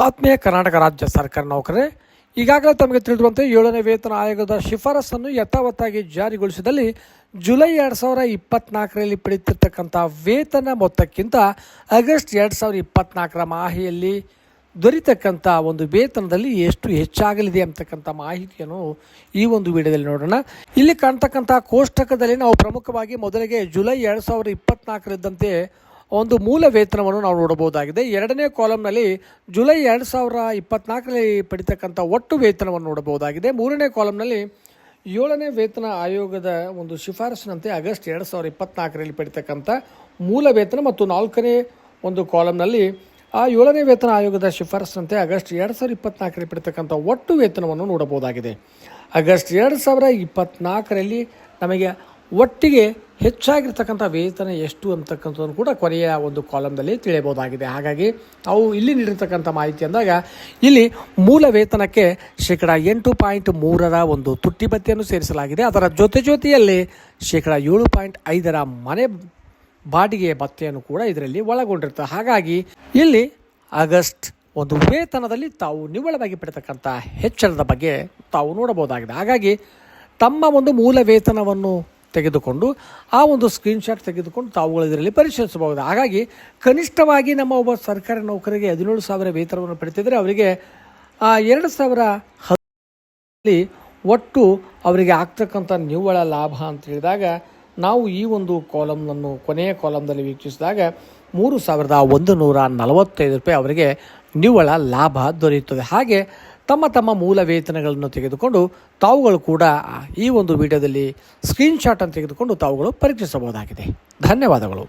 ಆತ್ಮೀಯ ಕರ್ನಾಟಕ ರಾಜ್ಯ ಸರ್ಕಾರ ನೌಕರರೇ, ಈಗಾಗಲೇ ತಮಗೆ ತಿಳಿದಿರುವಂತೆ 7ನೇ ವೇತನ ಆಯೋಗದ ಶಿಫಾರಸನ್ನು ಯಥಾವತ್ತಾಗಿ ಜಾರಿಗೊಳಿಸಿದಲ್ಲಿ ಜುಲೈ 2024ರಲ್ಲಿ ಪಡೆಯುತ್ತಿರ್ತಕ್ಕಂಥ ವೇತನ ಮೊತ್ತಕ್ಕಿಂತ ಆಗಸ್ಟ್ 2024ರ ಮಾಹಿತಿಯಲ್ಲಿ ದೊರೆತಕ್ಕಂಥ ಒಂದು ವೇತನದಲ್ಲಿ ಎಷ್ಟು ಹೆಚ್ಚಾಗಲಿದೆ ಅಂತಕ್ಕಂಥ ಮಾಹಿತಿಯನ್ನು ಈ ಒಂದು ವಿಡಿಯೋದಲ್ಲಿ ನೋಡೋಣ. ಇಲ್ಲಿ ಕಾಣ್ತಕ್ಕಂಥ ಕೋಷ್ಟಕದಲ್ಲಿ ನಾವು ಪ್ರಮುಖವಾಗಿ ಮೊದಲಿಗೆ ಜುಲೈ 2024 ಒಂದು ಮೂಲ ವೇತನವನ್ನು ನಾವು ನೋಡಬಹುದಾಗಿದೆ. ಎರಡನೇ ಕಾಲಮ್ನಲ್ಲಿ ಜುಲೈ 2024ರಲ್ಲಿ ಪಡಿತಕ್ಕಂಥ ಒಟ್ಟು ವೇತನವನ್ನು ನೋಡಬಹುದಾಗಿದೆ. ಮೂರನೇ ಕಾಲಮ್ನಲ್ಲಿ 7ನೇ ವೇತನ ಆಯೋಗದ ಒಂದು ಶಿಫಾರಸಿನಂತೆ ಆಗಸ್ಟ್ 2024ರಲ್ಲಿ ಪಡಿತಕ್ಕಂಥ ಮೂಲ ವೇತನ ಮತ್ತು 4ನೇ ಒಂದು ಕಾಲಮ್ನಲ್ಲಿ 7ನೇ ವೇತನ ಆಯೋಗದ ಶಿಫಾರಸಿನಂತೆ ಆಗಸ್ಟ್ 2024ರಲ್ಲಿ ಪಡಿತಕ್ಕಂಥ ಒಟ್ಟು ವೇತನವನ್ನು ನೋಡಬಹುದಾಗಿದೆ. ಆಗಸ್ಟ್ 2024ರಲ್ಲಿ ನಮಗೆ ಒಟ್ಟಿಗೆ ಹೆಚ್ಚಾಗಿರ್ತಕ್ಕಂಥ ವೇತನ ಎಷ್ಟು ಅಂತಕ್ಕಂಥದ್ದನ್ನು ಕೂಡ ಕೊನೆಯ ಒಂದು ಕಾಲಮ್ನಲ್ಲಿ ತಿಳಿಯಬಹುದಾಗಿದೆ. ಹಾಗಾಗಿ ನಾವು ಇಲ್ಲಿ ನೀಡಿರ್ತಕ್ಕಂಥ ಮಾಹಿತಿ ಅಂದಾಗ ಇಲ್ಲಿ ಮೂಲ ವೇತನಕ್ಕೆ ಶೇಕಡ 8.3ರ ಒಂದು ತುಟ್ಟಿ ಭತ್ಯೆಯನ್ನು ಸೇರಿಸಲಾಗಿದೆ. ಅದರ ಜೊತೆಯಲ್ಲಿ ಶೇಕಡ 7.5ರ ಮನೆ ಬಾಡಿಗೆ ಭತ್ಯೆಯನ್ನು ಕೂಡ ಇದರಲ್ಲಿ ಒಳಗೊಂಡಿರ್ತದೆ. ಹಾಗಾಗಿ ಇಲ್ಲಿ ಆಗಸ್ಟ್ ಒಂದು ವೇತನದಲ್ಲಿ ತಾವು ನಿವ್ವಳವಾಗಿ ಪಡೆತಕ್ಕಂಥ ಹೆಚ್ಚಳದ ಬಗ್ಗೆ ತಾವು ನೋಡಬಹುದಾಗಿದೆ. ಹಾಗಾಗಿ ತಮ್ಮ ಒಂದು ಮೂಲ ವೇತನವನ್ನು ತೆಗೆದುಕೊಂಡು ಆ ಒಂದು ಸ್ಕ್ರೀನ್ಶಾಟ್ ತೆಗೆದುಕೊಂಡು ತಾವುಗಳು ಇದರಲ್ಲಿ ಪರಿಶೀಲಿಸಬಹುದು. ಹಾಗಾಗಿ ಕನಿಷ್ಠವಾಗಿ ನಮ್ಮ ಒಬ್ಬ ಸರ್ಕಾರಿ ನೌಕರಿಗೆ 17,000 ವೇತನವನ್ನು ಪಡೆದಿದ್ದರೆ ಅವರಿಗೆ 2,010 ಒಟ್ಟು ಅವರಿಗೆ ಆಗ್ತಕ್ಕಂಥ ನಿವ್ವಳ ಲಾಭ ಅಂತ ಹೇಳಿದಾಗ ನಾವು ಈ ಒಂದು ಕಾಲಮ್ನನ್ನು ಕೊನೆಯ ಕಾಲಮ್ನಲ್ಲಿ ವೀಕ್ಷಿಸಿದಾಗ 3,145 ರೂಪಾಯಿ ಅವರಿಗೆ ನಿವ್ವಳ ಲಾಭ ದೊರೆಯುತ್ತದೆ. ಹಾಗೆ ತಮ್ಮ ಮೂಲ ವೇತನಗಳನ್ನು ತೆಗೆದುಕೊಂಡು ತಾವುಗಳು ಕೂಡ ಈ ಒಂದು ವಿಡಿಯೋದಲ್ಲಿ ಸ್ಕ್ರೀನ್ಶಾಟ್ ಅನ್ನು ತೆಗೆದುಕೊಂಡು ತಾವುಗಳು ಪರೀಕ್ಷಿಸಬಹುದಾಗಿದೆ. ಧನ್ಯವಾದಗಳು.